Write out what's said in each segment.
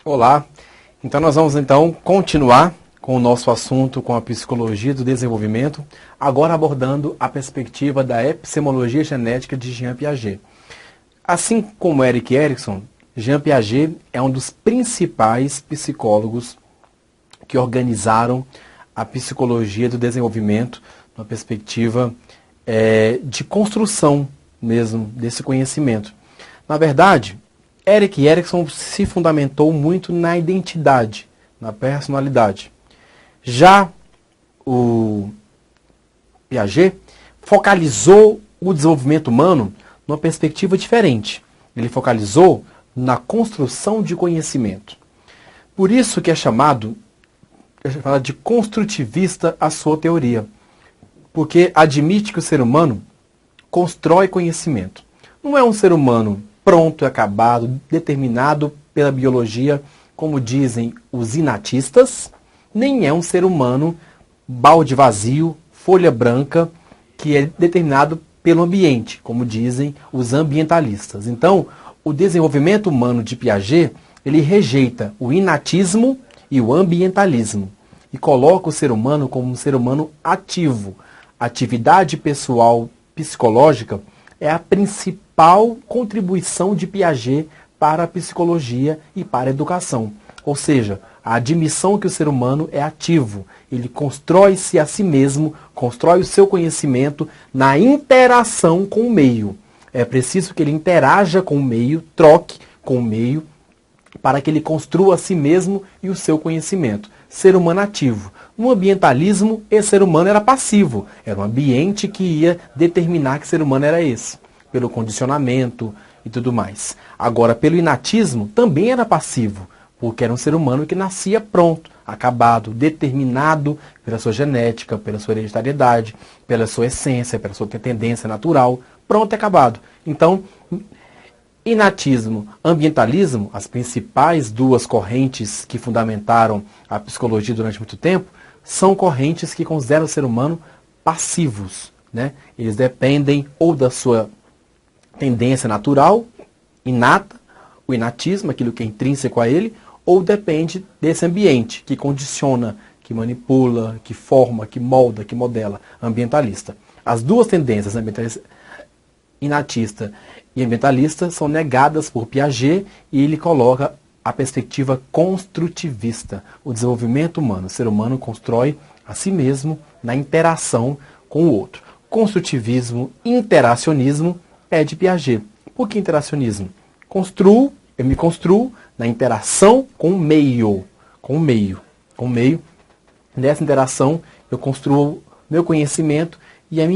Olá, então nós vamos continuar com o nosso assunto com a psicologia do desenvolvimento, agora abordando a perspectiva da epistemologia genética de Jean Piaget. Assim como Erik Erikson, Jean Piaget é um dos principais psicólogos que organizaram a psicologia do desenvolvimento numa perspectiva de construção mesmo desse conhecimento. Na verdade, Erik Erikson se fundamentou muito na identidade, na personalidade. Já o Piaget focalizou o desenvolvimento humano numa perspectiva diferente. Ele focalizou na construção de conhecimento. Por isso que é chamado de construtivista a sua teoria, porque admite que o ser humano constrói conhecimento. Não é um ser humano pronto e acabado, determinado pela biologia, como dizem os inatistas, nem é um ser humano balde vazio, folha branca, que é determinado pelo ambiente, como dizem os ambientalistas. Então, o desenvolvimento humano de Piaget, ele rejeita o inatismo e o ambientalismo e coloca o ser humano como um ser humano ativo. A atividade pessoal psicológica é a principal contribuição de Piaget para a psicologia e para a educação. Ou seja, a admissão que o ser humano é ativo. Ele constrói-se a si mesmo, constrói o seu conhecimento na interação com o meio. É preciso que ele interaja com o meio, troque com o meio, para que ele construa a si mesmo e o seu conhecimento. Ser humano ativo. No ambientalismo, esse ser humano era passivo. Era um ambiente que ia determinar que ser humano era esse. Pelo condicionamento e tudo mais. Agora, pelo inatismo, também era passivo. Porque era um ser humano que nascia pronto, acabado, determinado pela sua genética, pela sua hereditariedade, pela sua essência, pela sua tendência natural. Pronto e acabado. Então, inatismo, ambientalismo, as principais duas correntes que fundamentaram a psicologia durante muito tempo, são correntes que consideram o ser humano passivos, né? Eles dependem ou da sua tendência natural, inata, o inatismo, aquilo que é intrínseco a ele, ou depende desse ambiente que condiciona, que manipula, que forma, que molda, que modela, ambientalista. As duas tendências, inatista e ambientalista, são negadas por Piaget e ele coloca a perspectiva construtivista, o desenvolvimento humano. O ser humano constrói a si mesmo na interação com o outro. Construtivismo, interacionismo é de Piaget. Por que interacionismo? Eu me construo na interação com o meio. Nessa interação eu construo meu conhecimento e a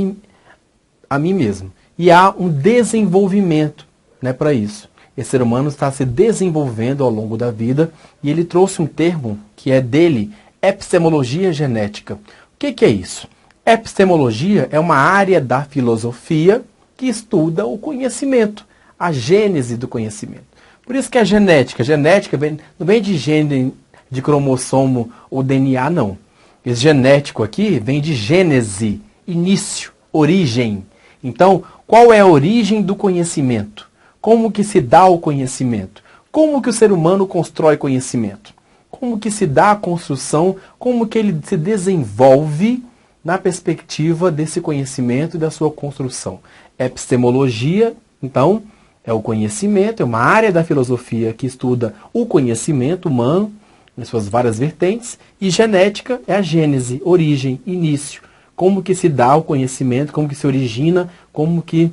mim mesmo. E há um desenvolvimento, né, para isso. Esse ser humano está se desenvolvendo ao longo da vida e ele trouxe um termo que é dele, epistemologia genética. O que é isso? Epistemologia é uma área da filosofia que estuda o conhecimento, a gênese do conhecimento. Por isso que a genética não vem de gene, de cromossomo ou DNA, não. Esse genético aqui vem de gênese, início, origem. Então, qual é a origem do conhecimento? Como que se dá o conhecimento? Como que o ser humano constrói conhecimento? Como que se dá a construção? Como que ele se desenvolve na perspectiva desse conhecimento e da sua construção? Epistemologia, então, é o conhecimento, é uma área da filosofia que estuda o conhecimento humano, em suas várias vertentes, e genética é a gênese, origem, início. Como que se dá o conhecimento, como que se origina, como que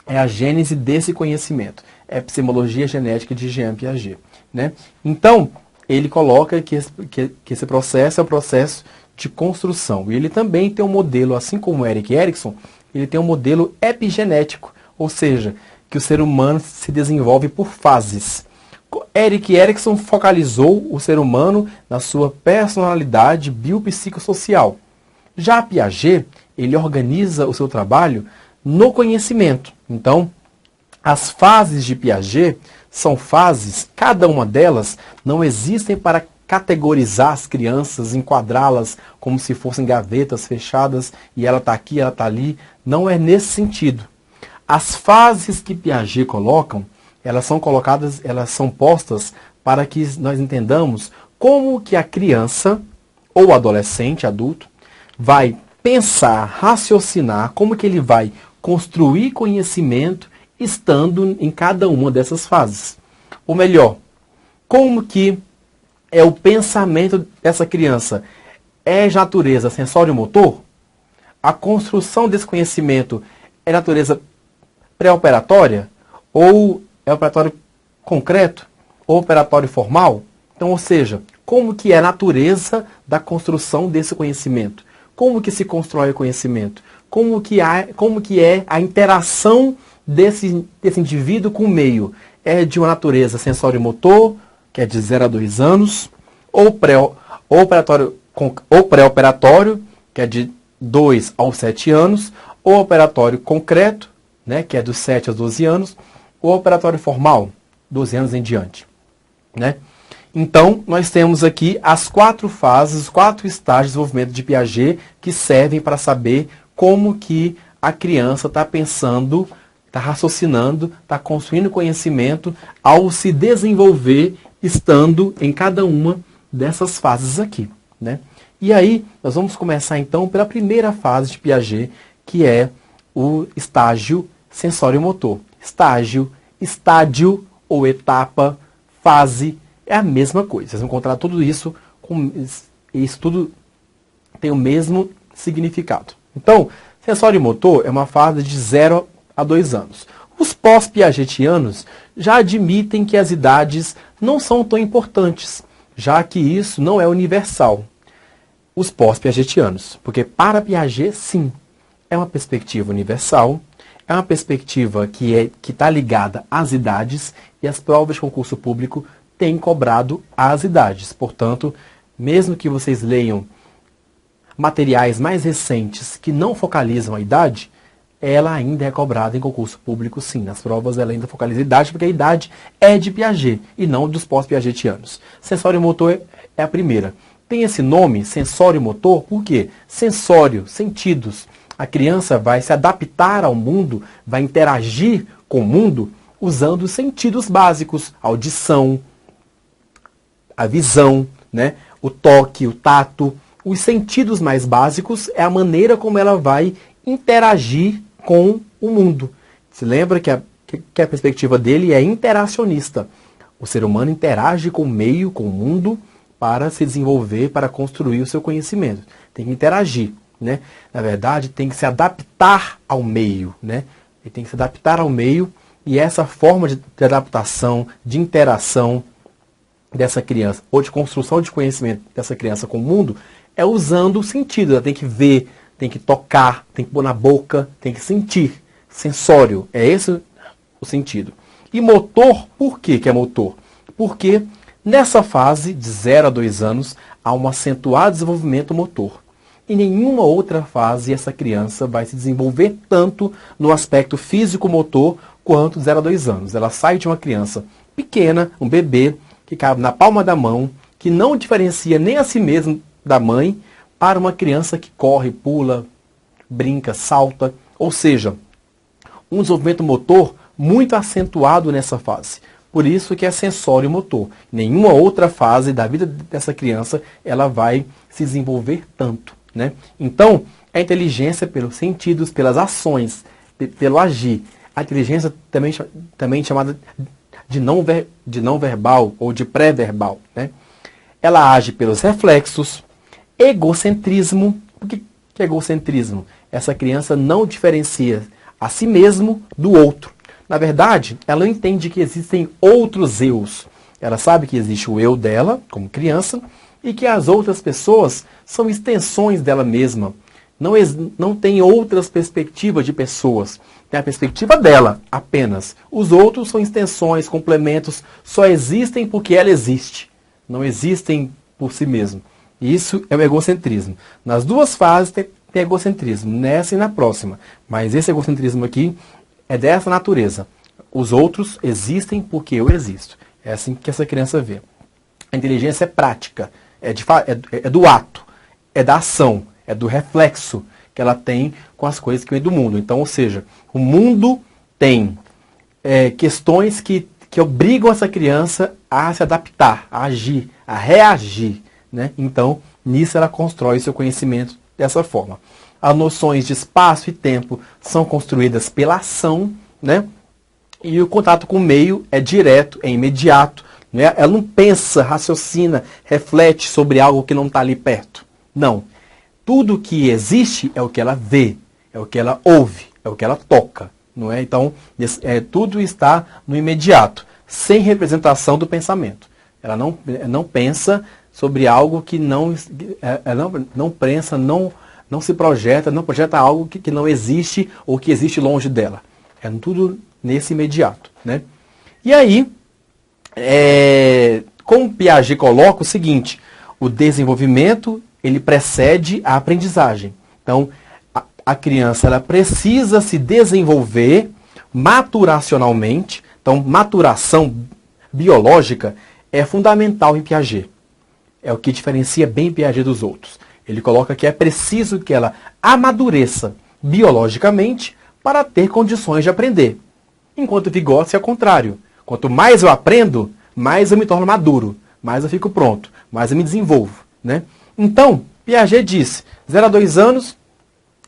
é a gênese desse conhecimento. Epistemologia genética de Jean Piaget, né? Então, ele coloca que esse processo é o processo de construção. E ele também tem um modelo, assim como Erik Erikson, ele tem um modelo epigenético, ou seja, que o ser humano se desenvolve por fases. Erik Erikson focalizou o ser humano na sua personalidade biopsicossocial. Já Piaget, ele organiza o seu trabalho no conhecimento. Então, as fases de Piaget são fases, cada uma delas não existem para categorizar as crianças, enquadrá-las como se fossem gavetas fechadas e ela está aqui, ela está ali. Não é nesse sentido. As fases que Piaget colocam, elas são postas para que nós entendamos como que a criança ou adolescente, adulto, vai pensar, raciocinar, como que ele vai construir conhecimento estando em cada uma dessas fases. Ou melhor, como que é o pensamento dessa criança? É de natureza sensório-motor? A construção desse conhecimento é natureza pré-operatória? Ou é operatório concreto? Ou operatório formal? Então, ou seja, como que é a natureza da construção desse conhecimento? Como que se constrói o conhecimento? Como que é a interação desse indivíduo com o meio? É de uma natureza sensório-motor, que é de 0 a 2 anos, ou pré-operatório, que é de 2 aos 7 anos, ou operatório concreto, né, que é dos 7 aos 12 anos, ou operatório formal, 12 anos em diante. Né? Então, nós temos aqui as 4 fases, os 4 estágios de desenvolvimento de Piaget que servem para saber como que a criança está pensando, está raciocinando, está construindo conhecimento ao se desenvolver estando em cada uma dessas fases aqui. Né? E aí, nós vamos começar então pela primeira fase de Piaget, que é o estágio sensório-motor. Estádio ou etapa, fase, é a mesma coisa. Vocês vão encontrar tudo isso, isso tudo tem o mesmo significado. Então, sensório-motor é uma fase de 0 a 2 anos. Os pós-piagetianos já admitem que as idades não são tão importantes, já que isso não é universal. Os pós-piagetianos, porque para Piaget, sim, é uma perspectiva universal, é uma perspectiva que está ligada às idades, e as provas de concurso público têm cobrado as idades. Portanto, mesmo que vocês leiam materiais mais recentes que não focalizam a idade, ela ainda é cobrada em concurso público, sim. Nas provas ela ainda focaliza a idade, porque a idade é de Piaget e não dos pós-piagetianos. Sensório-motor é a primeira. Tem esse nome, sensório-motor, por quê? Sensório, sentidos. A criança vai se adaptar ao mundo, vai interagir com o mundo usando os sentidos básicos, a audição, a visão, né? O toque, o tato. Os sentidos mais básicos é a maneira como ela vai interagir com o mundo. Se lembra que a perspectiva dele é interacionista. O ser humano interage com o meio, com o mundo, para se desenvolver, para construir o seu conhecimento. Tem que interagir, né? Na verdade, tem que se adaptar ao meio, né? Ele tem que se adaptar ao meio, e essa forma de adaptação, de interação dessa criança, ou de construção de conhecimento dessa criança com o mundo, é usando o sentido. Ela tem que ver, tem que tocar, tem que pôr na boca, tem que sentir. Sensório, é esse o sentido. E motor, por que é motor? Porque nessa fase, de 0 a 2 anos, há um acentuado desenvolvimento motor. Em nenhuma outra fase essa criança vai se desenvolver tanto no aspecto físico-motor quanto de 0 a 2 anos. Ela sai de uma criança pequena, um bebê, que cabe na palma da mão, que não diferencia nem a si mesmo da mãe, para uma criança que corre, pula, brinca, salta. Ou seja, um desenvolvimento motor muito acentuado nessa fase. Por isso que é sensório-motor. Nenhuma outra fase da vida dessa criança ela vai se desenvolver tanto. Né? Então, a inteligência pelos sentidos, pelas ações, pelo agir. A inteligência também chamada de não verbal ou de pré-verbal. Né? Ela age pelos reflexos, egocentrismo. O que é egocentrismo? Essa criança não diferencia a si mesmo do outro. Na verdade, ela entende que existem outros eus. Ela sabe que existe o eu dela, como criança, e que as outras pessoas são extensões dela mesma. Não tem outras perspectivas de pessoas. Tem a perspectiva dela, apenas. Os outros são extensões, complementos, só existem porque ela existe. Não existem por si mesmo. Isso é o egocentrismo. Nas duas fases tem egocentrismo, nessa e na próxima. Mas esse egocentrismo aqui é dessa natureza. Os outros existem porque eu existo. É assim que essa criança vê. A inteligência é prática, é do ato, é da ação, é do reflexo que ela tem com as coisas que vêm do mundo. Então, ou seja, o mundo tem questões que que obrigam essa criança a se adaptar, a agir, a reagir, né? Então, nisso ela constrói seu conhecimento dessa forma. As noções de espaço e tempo são construídas pela ação, né? E o contato com o meio é direto, é imediato, né? Ela não pensa, raciocina, reflete sobre algo que não está ali perto. Não. Tudo que existe é o que ela vê, é o que ela ouve, é o que ela toca. Não é? Então, tudo está no imediato, sem representação do pensamento. Ela não pensa sobre algo que não pensa, não se projeta, não projeta algo que não existe ou que existe longe dela. É tudo nesse imediato. Né? E aí, como Piaget coloca o seguinte, o desenvolvimento ele precede a aprendizagem. Então, a criança ela precisa se desenvolver maturacionalmente. Então, maturação biológica é fundamental em Piaget. É o que diferencia bem Piaget dos outros. Ele coloca que é preciso que ela amadureça biologicamente para ter condições de aprender. Enquanto Vygotsky é o contrário. Quanto mais eu aprendo, mais eu me torno maduro, mais eu fico pronto, mais eu me desenvolvo. Né? Então, Piaget disse, 0 a 2 anos,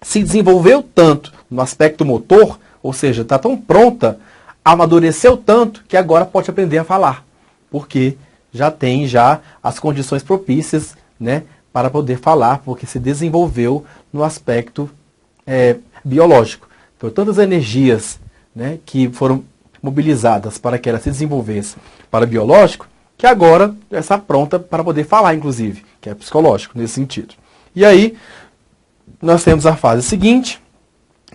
se desenvolveu tanto no aspecto motor, ou seja, está tão pronta, amadureceu tanto que agora pode aprender a falar, porque já tem as condições propícias, né, para poder falar, porque se desenvolveu no aspecto biológico. Então, tantas energias, né, que foram mobilizadas para que ela se desenvolvesse para o biológico, que agora está pronta para poder falar, inclusive, que é psicológico, nesse sentido. E aí, nós temos a fase seguinte,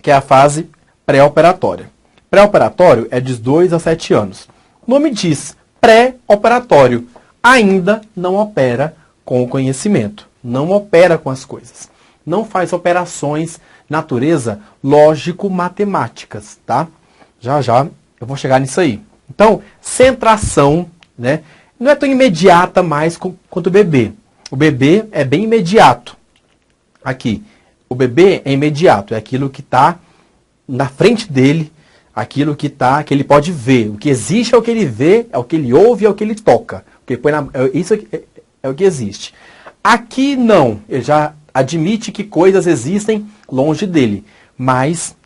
que é a fase pré-operatória. Pré-operatório é de 2 a 7 anos. O nome diz pré-operatório. Ainda não opera com o conhecimento. Não opera com as coisas. Não faz operações natureza lógico-matemáticas, tá? Já eu vou chegar nisso aí. Então, centração, né? Não é tão imediata mais quanto o bebê. O bebê é bem imediato. Aqui. O bebê é imediato, é aquilo que está na frente dele, aquilo que ele pode ver. O que existe é o que ele vê, é o que ele ouve, é o que ele toca. Isso é o que existe. Aqui não, ele já admite que coisas existem longe dele, mas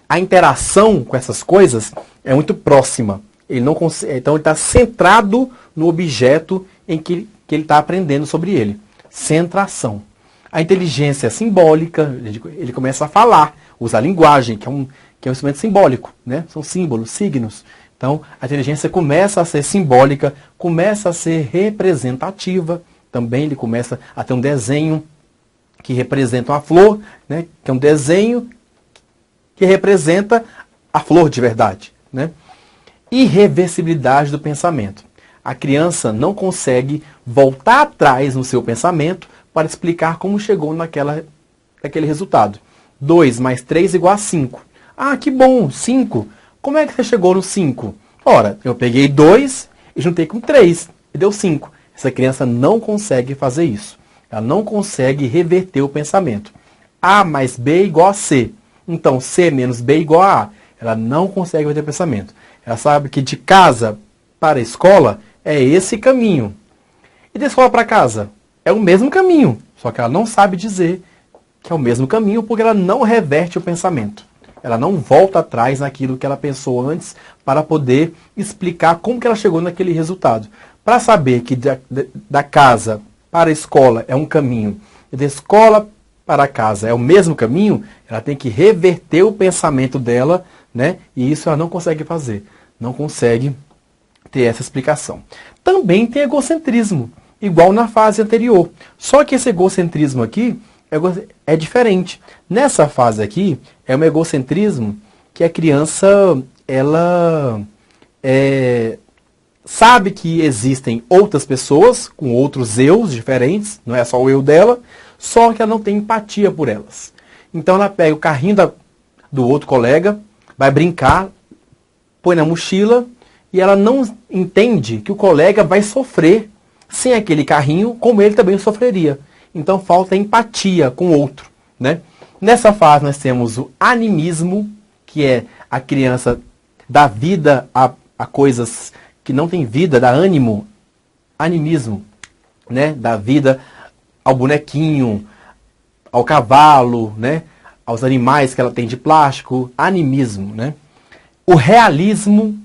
a interação com essas coisas é muito próxima. Ele não consegue, então ele está centrado no objeto em que ele está aprendendo sobre ele. Centração. A inteligência é simbólica, ele começa a falar, usa a linguagem, que é um instrumento simbólico, né? São símbolos, signos. Então, a inteligência começa a ser simbólica, começa a ser representativa. Também ele começa a ter um desenho que representa uma flor, né? Que é um desenho que representa a flor de verdade. Né? Irreversibilidade do pensamento. A criança não consegue voltar atrás no seu pensamento para explicar como chegou naquele resultado. 2 mais 3 igual a 5. Ah, que bom, 5. Como é que você chegou no 5? Ora, eu peguei 2 e juntei com 3 e deu 5. Essa criança não consegue fazer isso. Ela não consegue reverter o pensamento. A mais B igual a C. Então, C menos B igual a A. Ela não consegue reverter o pensamento. Ela sabe que de casa para a escola é esse caminho. E da escola para casa? É o mesmo caminho. Só que ela não sabe dizer que é o mesmo caminho porque ela não reverte o pensamento. Ela não volta atrás naquilo que ela pensou antes para poder explicar como que ela chegou naquele resultado. Para saber que da casa para a escola é um caminho e da escola para a casa é o mesmo caminho, ela tem que reverter o pensamento dela, né? E isso ela não consegue fazer. Não consegue ter essa explicação. Também tem egocentrismo, igual na fase anterior. Só que esse egocentrismo aqui é diferente. Nessa fase aqui, é um egocentrismo que a criança ela sabe que existem outras pessoas com outros eus diferentes, não é só o eu dela, só que ela não tem empatia por elas. Então ela pega o carrinho do outro colega, vai brincar, põe na mochila e ela não entende que o colega vai sofrer sem aquele carrinho, como ele também sofreria. Então falta empatia com o outro. Né? Nessa fase nós temos o animismo, que é a criança dar vida a coisas que não têm vida, dá ânimo, animismo, né? Dá vida ao bonequinho, ao cavalo, né? Aos animais que ela tem de plástico, animismo, né? O realismo,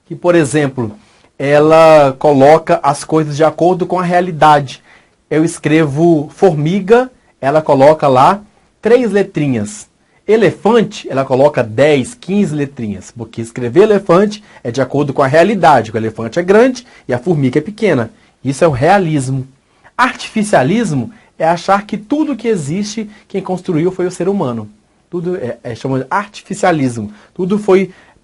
que, por exemplo, ela coloca as coisas de acordo com a realidade. Eu escrevo formiga, ela coloca lá 3 letrinhas. Elefante, ela coloca 10, 15 letrinhas, porque escrever elefante é de acordo com a realidade. O elefante é grande e a formiga é pequena. Isso é o realismo. Artificialismo é achar que tudo que existe, quem construiu foi o ser humano. Tudo chamado de artificialismo. Tudo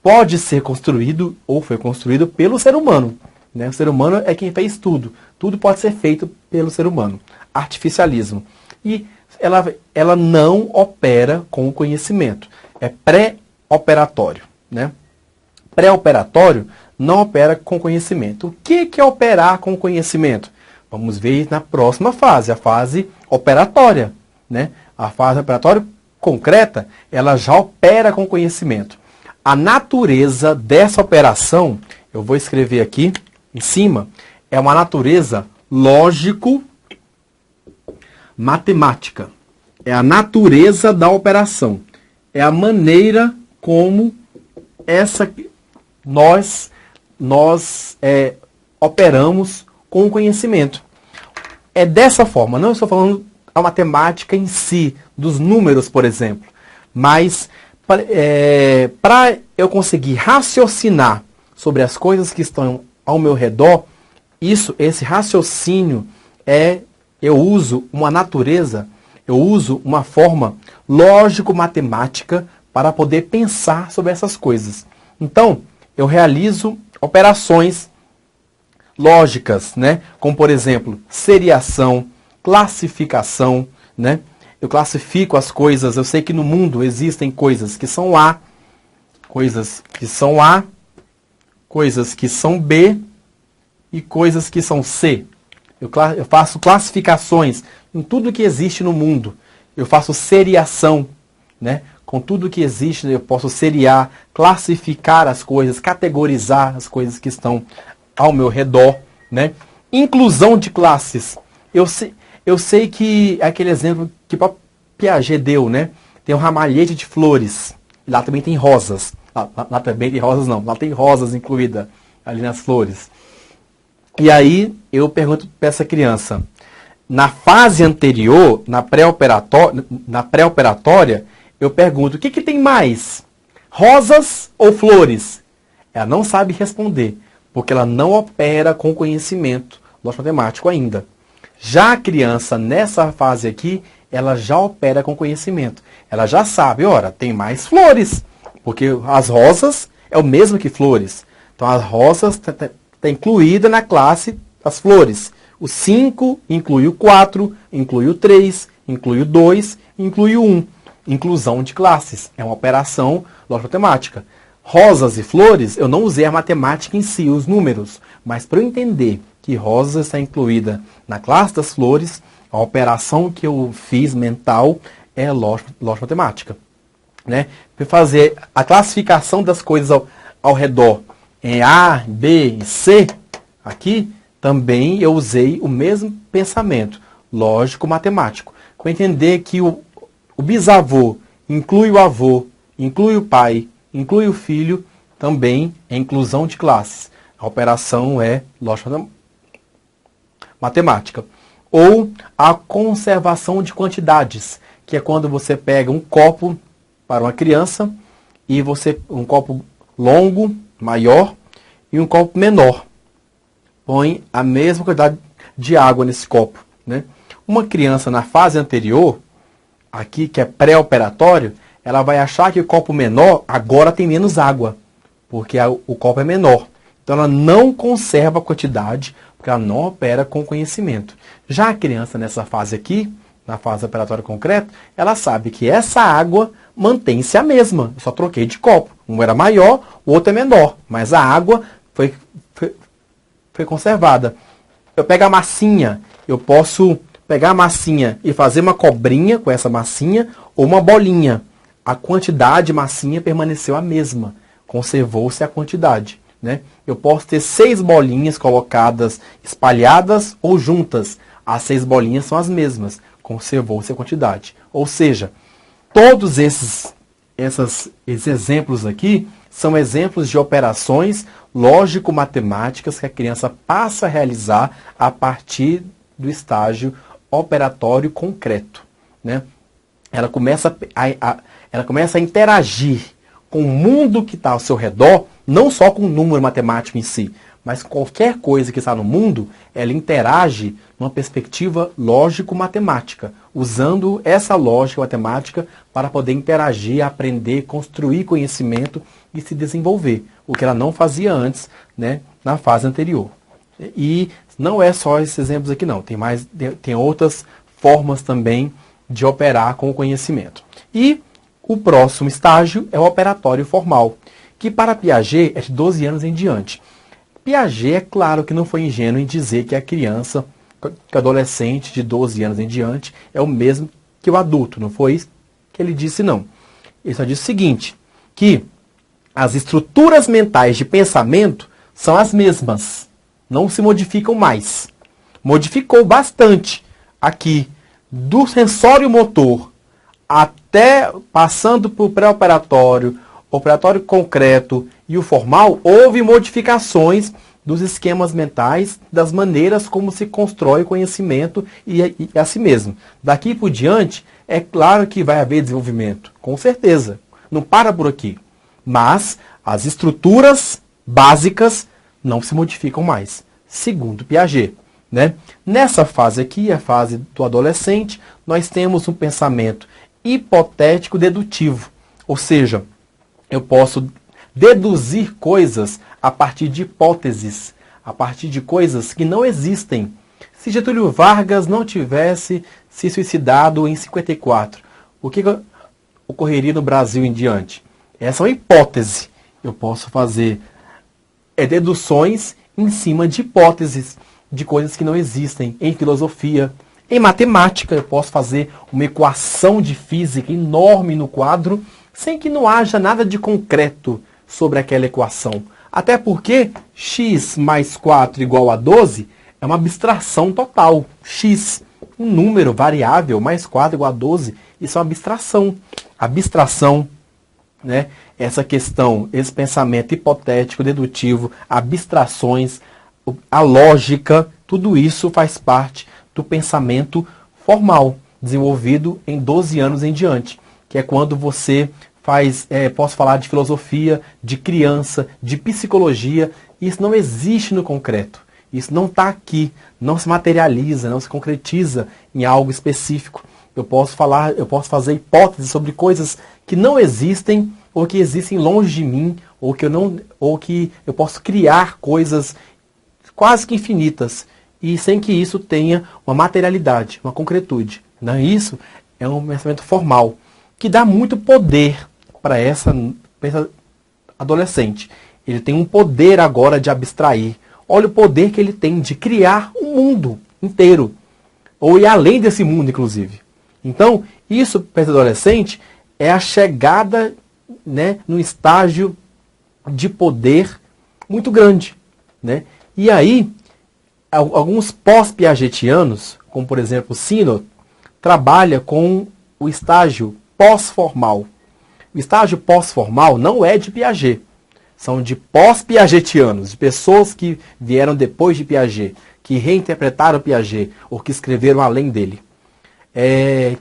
pode ser construído ou foi construído pelo ser humano, né? O ser humano é quem fez tudo. Tudo pode ser feito pelo ser humano. Artificialismo. E ela não opera com o conhecimento. É pré-operatório, né? Pré-operatório não opera com conhecimento. O que é operar com conhecimento? Vamos ver na próxima fase, a fase operatória, né? A fase operatória concreta, ela já opera com conhecimento. A natureza dessa operação, eu vou escrever aqui em cima, é uma natureza lógico-matemática. É a natureza da operação. É a maneira como nós operamos com o conhecimento. É dessa forma, não estou falando a matemática em si, dos números, por exemplo, mas para eu conseguir raciocinar sobre as coisas que estão ao meu redor, esse raciocínio eu uso uma natureza, eu uso uma forma lógico-matemática para poder pensar sobre essas coisas. Então, eu realizo operações lógicas, né? Como, por exemplo, seriação, classificação, né? Eu classifico as coisas, eu sei que no mundo existem coisas que são A, coisas que são A, coisas que são B e coisas que são C. Eu faço classificações em tudo que existe no mundo. Eu faço seriação, né? Com tudo que existe, eu posso seriar, classificar as coisas, categorizar as coisas que estão ao meu redor, né? Inclusão de classes. Eu sei que é aquele exemplo que o Piaget deu, né? Tem um ramalhete de flores. Lá também tem rosas. Lá também tem rosas, não. Lá tem rosas incluídas ali nas flores. E aí eu pergunto para essa criança, na fase anterior, na pré-operatória, eu pergunto, o que tem mais? Rosas ou flores? Ela não sabe responder, porque ela não opera com conhecimento lógico-matemático ainda. Já a criança, nessa fase aqui, ela já opera com conhecimento. Ela já sabe, ora, tem mais flores, porque as rosas é o mesmo que flores. Então, as rosas está incluída na classe das flores. O 5 inclui o 4, inclui o 3, inclui o 2, inclui o 1. Inclusão de classes. É uma operação lógico-matemática. Rosas e flores, eu não usei a matemática em si, os números. Mas para eu entender que rosas está incluída na classe das flores, a operação que eu fiz mental é lógico-matemática. Né? Para fazer a classificação das coisas ao redor em A, B e C, aqui, também eu usei o mesmo pensamento, lógico-matemático. Para entender que o bisavô inclui o avô, inclui o pai, inclui o filho, também é inclusão de classes. A operação é lógico-matemática. Ou a conservação de quantidades, que é quando você pega um copo para uma criança, e um copo longo, maior, e um copo menor. Põe a mesma quantidade de água nesse copo, né? Uma criança na fase anterior, aqui que é pré-operatório, ela vai achar que o copo menor agora tem menos água, porque o copo é menor. Então ela não conserva a quantidade, porque ela não opera com conhecimento. Já a criança nessa fase aqui, na fase operatória concreta, ela sabe que essa água mantém-se a mesma. Eu só troquei de copo. Um era maior, o outro é menor, mas a água foi conservada. Eu pego a massinha, eu posso pegar a massinha e fazer uma cobrinha com essa massinha ou uma bolinha. A quantidade de massinha permaneceu a mesma. Conservou-se a quantidade. né? Eu posso ter 6 bolinhas colocadas, espalhadas ou juntas. As 6 bolinhas são as mesmas, conservou-se a quantidade. Ou seja, todos esses exemplos aqui são exemplos de operações lógico-matemáticas que a criança passa a realizar a partir do estágio operatório concreto, né? Ela começa a interagir com o mundo que está ao seu redor, não só com o número matemático em si, mas qualquer coisa que está no mundo, ela interage numa perspectiva lógico-matemática, usando essa lógica matemática para poder interagir, aprender, construir conhecimento e se desenvolver, o que ela não fazia antes, né, na fase anterior. E não é só esses exemplos aqui não, tem outras formas também de operar com o conhecimento. E o próximo estágio é o operatório formal, que para Piaget é de 12 anos em diante. Piaget, é claro que não foi ingênuo em dizer que a criança, que o adolescente de 12 anos em diante é o mesmo que o adulto, não foi isso que ele disse não. Ele só disse o seguinte, que as estruturas mentais de pensamento são as mesmas, não se modificam mais. Modificou bastante aqui, do sensório motor até passando para o pré-operatório, operatório concreto e o formal, houve modificações dos esquemas mentais, das maneiras como se constrói o conhecimento e a si mesmo. Daqui por diante, é claro que vai haver desenvolvimento, com certeza. Não para por aqui. Mas as estruturas básicas não se modificam mais, segundo Piaget, né? Nessa fase aqui, a fase do adolescente, nós temos um pensamento hipotético dedutivo, ou seja, eu posso deduzir coisas a partir de hipóteses, a partir de coisas que não existem. Se Getúlio Vargas não tivesse se suicidado em 54, o que ocorreria no Brasil em diante? Essa é uma hipótese. Eu posso fazer deduções em cima de hipóteses, de coisas que não existem. Em filosofia, em matemática, eu posso fazer uma equação de física enorme no quadro, sem que não haja nada de concreto sobre aquela equação. Até porque x mais 4 igual a 12 é uma abstração total. X, um número variável, mais 4 igual a 12, isso é uma abstração. Abstração, né? Essa questão, esse pensamento hipotético, dedutivo, abstrações, a lógica, tudo isso faz parte do pensamento formal, desenvolvido em 12 anos em diante, que é quando você faz, posso falar de filosofia, de criança, de psicologia, isso não existe no concreto. Isso não está aqui, não se materializa, não se concretiza em algo específico. Eu posso fazer hipóteses sobre coisas que não existem ou que existem longe de mim, ou que eu posso criar coisas quase que infinitas, e sem que isso tenha uma materialidade, uma concretude. Não, isso é um pensamento formal, que dá muito poder para essa adolescente. Ele tem um poder agora de abstrair. Olha o poder que ele tem de criar um mundo inteiro, ou ir além desse mundo, inclusive. Então, isso para esse adolescente é a chegada, né, num estágio de poder muito grande, né? E aí, alguns pós-piagetianos, como por exemplo Sinnott, trabalha com o estágio pós-formal. O estágio pós-formal não é de Piaget, são de pós-piagetianos, de pessoas que vieram depois de Piaget, que reinterpretaram Piaget, ou que escreveram além dele.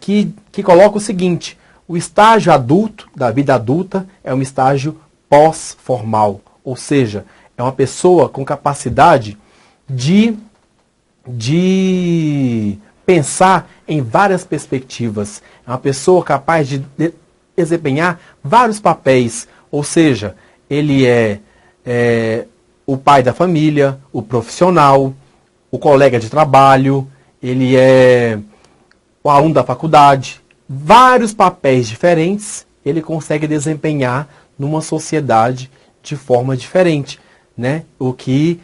Que coloca o seguinte: o estágio adulto, da vida adulta, é um estágio pós-formal, ou seja, é uma pessoa com capacidade de pensar em várias perspectivas. É uma pessoa capaz de desempenhar vários papéis, ou seja, ele é o pai da família, o profissional, o colega de trabalho, ele é o aluno da faculdade. Vários papéis diferentes ele consegue desempenhar numa sociedade de forma diferente, né? O que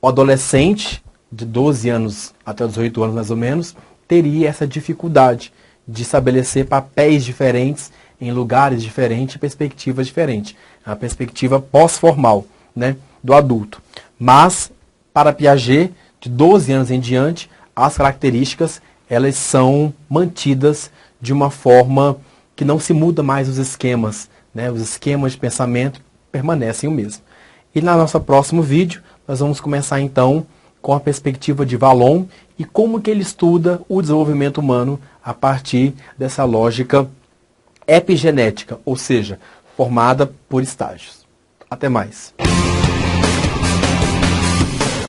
o adolescente de 12 anos até 18 anos mais ou menos teria essa dificuldade de estabelecer papéis diferentes em lugares diferentes, perspectivas diferentes. A perspectiva pós-formal, né? do adulto. Mas, para Piaget, de 12 anos em diante, as características elas são mantidas de uma forma que não se muda mais os esquemas, né? Os esquemas de pensamento permanecem o mesmo. E no nosso próximo vídeo, nós vamos começar então com a perspectiva de Vallon e como que ele estuda o desenvolvimento humano a partir dessa lógica epigenética, ou seja, formada por estágios. Até mais.